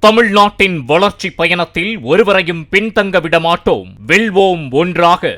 தமிழ்நாட்டின் வளர்ச்சி பயணத்தில் ஒருவரையும் பின்தங்க விடமாட்டோம். வெல்வோம் ஒன்றாக.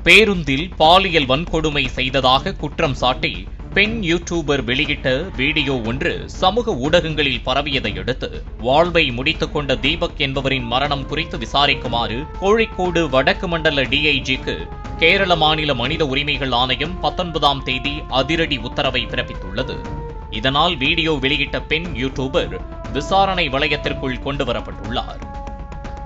பேருந்தில் பாலியல் வன்கொடுமை செய்ததாக குற்றம் சாட்டி பெண் யூடியூபர் வெளியிட்ட வீடியோ ஒன்று சமூக ஊடகங்களில் பரவியதை அடுத்து வாழ்வை முடித்துக் கொண்ட தீபக் என்பவரின் மரணம் குறித்து விசாரிக்குமாறு கோழிக்கோடு வடக்கு மண்டல டிஐஜிக்கு கேரள மாநில மனித உரிமைகள் ஆணையம் 19ஆம் தேதி அதிரடி உத்தரவை பிறப்பித்துள்ளது. இதனால் வீடியோ வெளியிட்ட பெண் யூடியூபர் விசாரணை வளையத்திற்குள் கொண்டுவரப்பட்டுள்ளார்.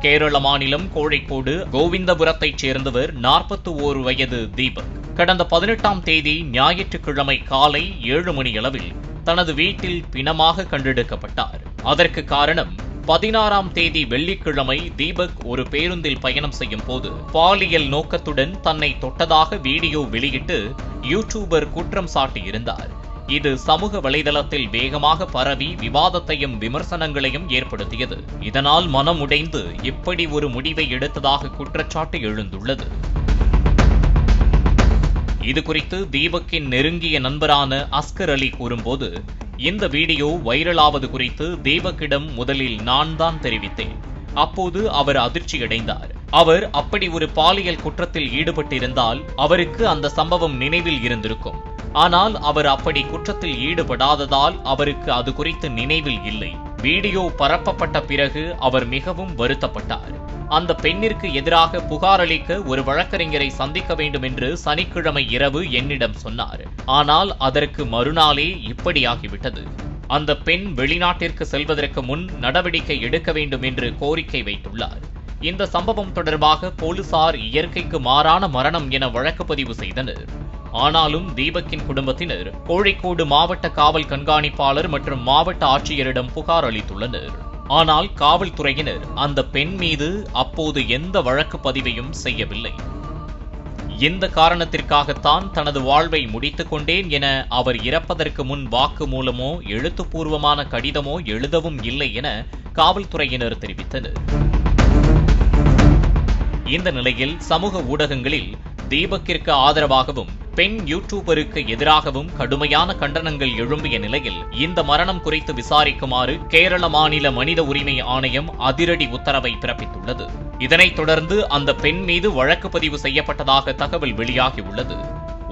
கேரள மாநிலம் கோழிக்கோடு கோவிந்தபுரத்தைச் சேர்ந்தவர் 41 வயது தீபக். கடந்த 18ஆம் தேதி ஞாயிற்றுக்கிழமை காலை 7 மணியளவில் தனது வீட்டில் பிணமாக கண்டெடுக்கப்பட்டார். அதற்கு காரணம் 16ஆம் தேதி வெள்ளிக்கிழமை தீபக் ஒரு பேருந்தில் பயணம் செய்யும் போது பாலியல் நோக்கத்துடன் தன்னை தொட்டதாக வீடியோ வெளியிட்டு யூடியூபர் குற்றம் சாட்டியிருந்தார். இது சமூக வலைதளத்தில் வேகமாக பரவி விவாதத்தையும் விமர்சனங்களையும் ஏற்படுத்தியது. இதனால் மனம் உடைந்து இப்படி ஒரு முடிவை எடுத்ததாக குற்றச்சாட்டு எழுந்துள்ளது. இதுகுறித்து தீபக்கின் நெருங்கிய நண்பரான அஸ்கர் அலி கூறும்போது, இந்த வீடியோ வைரலாவது குறித்து தீபக்கிடம் முதலில் நான் தான் தெரிவித்தேன். அப்போது அவர் அதிர்ச்சியடைந்தார். அவர் அப்படி ஒரு பாலியல் குற்றத்தில் ஈடுபட்டிருந்தால் அவருக்கு அந்த சம்பவம் நினைவில் இருந்திருக்கும். ஆனால் அவர் அப்படி குற்றத்தில் ஈடுபடாததால் அவருக்கு அது குறித்து நினைவில் இல்லை. வீடியோ பரப்பப்பட்ட பிறகு அவர் மிகவும் வருத்தப்பட்டார். அந்த பெண்ணிற்கு எதிராக புகார் அளிக்க ஒரு வழக்கறிஞரை சந்திக்க வேண்டும் என்று சனிக்கிழமை இரவு என்னிடம் சொன்னார். ஆனால் அதற்கு மறுநாளே இப்படியாகிவிட்டது. அந்த பெண் வெளிநாட்டிற்கு செல்வதற்கு முன் நடவடிக்கை எடுக்க வேண்டும் என்று கோரிக்கை வைத்துள்ளார். இந்த சம்பவம் தொடர்பாக போலீசார் இயற்கைக்கு மாறான மரணம் என வழக்கு பதிவு செய்தனர். ஆனாலும் தீபக்கின் குடும்பத்தினர் கோழிக்கோடு மாவட்ட காவல் கண்காணிப்பாளர் மற்றும் மாவட்ட ஆட்சியரிடம் புகார் அளித்துள்ளனர். ஆனால் காவல்துறையினர் அந்த பெண் மீது அப்போது எந்த வழக்கு பதிவையும் செய்யவில்லை. இந்த காரணத்திற்காகத்தான் தனது வாழ்வை முடித்துக் கொண்டேன் என அவர் இறப்பதற்கு முன் வாக்குமூலமோ எழுத்துப்பூர்வமான கடிதமோ எழுதவும் இல்லை என காவல்துறையினர் தெரிவித்தனர். இந்த நிலையில் சமூக ஊடகங்களில் தீபக்கிற்கு ஆதரவாகவும் பெண் யூடியூபருக்கு எதிராகவும் கடுமையான கண்டனங்கள் எழும்பிய நிலையில் இந்த மரணம் குறித்து விசாரிக்குமாறு கேரள மாநில மனித உரிமை ஆணையம் அதிரடி உத்தரவை பிறப்பித்துள்ளது. இதனைத் தொடர்ந்து அந்த பெண் மீது வழக்கு பதிவு செய்யப்பட்டதாக தகவல் வெளியாகியுள்ளது.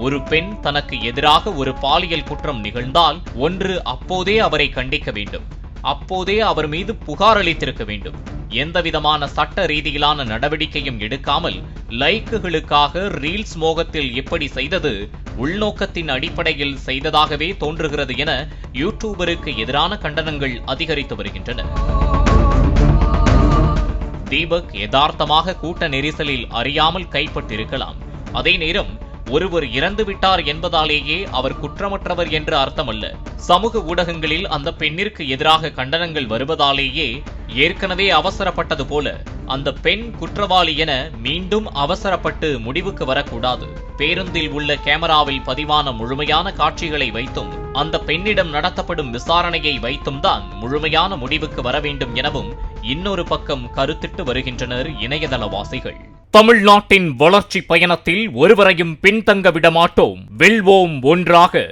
ஒரு பெண் தனக்கு எதிராக ஒரு பாலியல் குற்றம் நிகழ்ந்தால் ஒன்று அப்போதே அவரை கண்டிக்க வேண்டும், அப்போதே அவர் மீது புகார் அளித்திருக்க வேண்டும். எந்தவிதமான சட்ட ரீதியிலான நடவடிக்கையும் எடுக்காமல் லைக்குகளுக்காக ரீல்ஸ் மோகத்தில் எப்படி செய்தது உள்நோக்கத்தின் அடிப்படையில் செய்ததாகவே தோன்றுகிறது என யூடியூபருக்கு எதிரான கண்டனங்கள் அதிகரித்து வருகின்றன. தீபக் யதார்த்தமாக கூட்ட நெரிசலில் அறியாமல் கைப்பட்டிருக்கலாம். அதே நேரம் ஒருவர் இறந்துவிட்டார் என்பதாலேயே அவர் குற்றமற்றவர் என்று அர்த்தமல்ல. சமூக ஊடகங்களில் அந்த பெண்ணிற்கு எதிராக கண்டனங்கள் வருவதாலேயே ஏற்கனவே அவசரப்பட்டது போல அந்த பெண் குற்றவாளி என மீண்டும் அவசரப்பட்டு முடிவுக்கு வரக்கூடாது. பேருந்தில் உள்ள கேமராவில் பதிவான முழுமையான காட்சிகளை வைத்தும் அந்த பெண்ணிடம் நடத்தப்படும் விசாரணையை வைத்தும் தான் முழுமையான முடிவுக்கு வர வேண்டும் எனவும் இன்னொரு பக்கம் கருத்திட்டு வருகின்றனர் இணையதளவாசிகள். தமிழ்நாட்டின் வளர்ச்சி பயணத்தில் ஒருவரையும் பின்தங்க விடமாட்டோம். வெல்வோம் ஒன்றாக.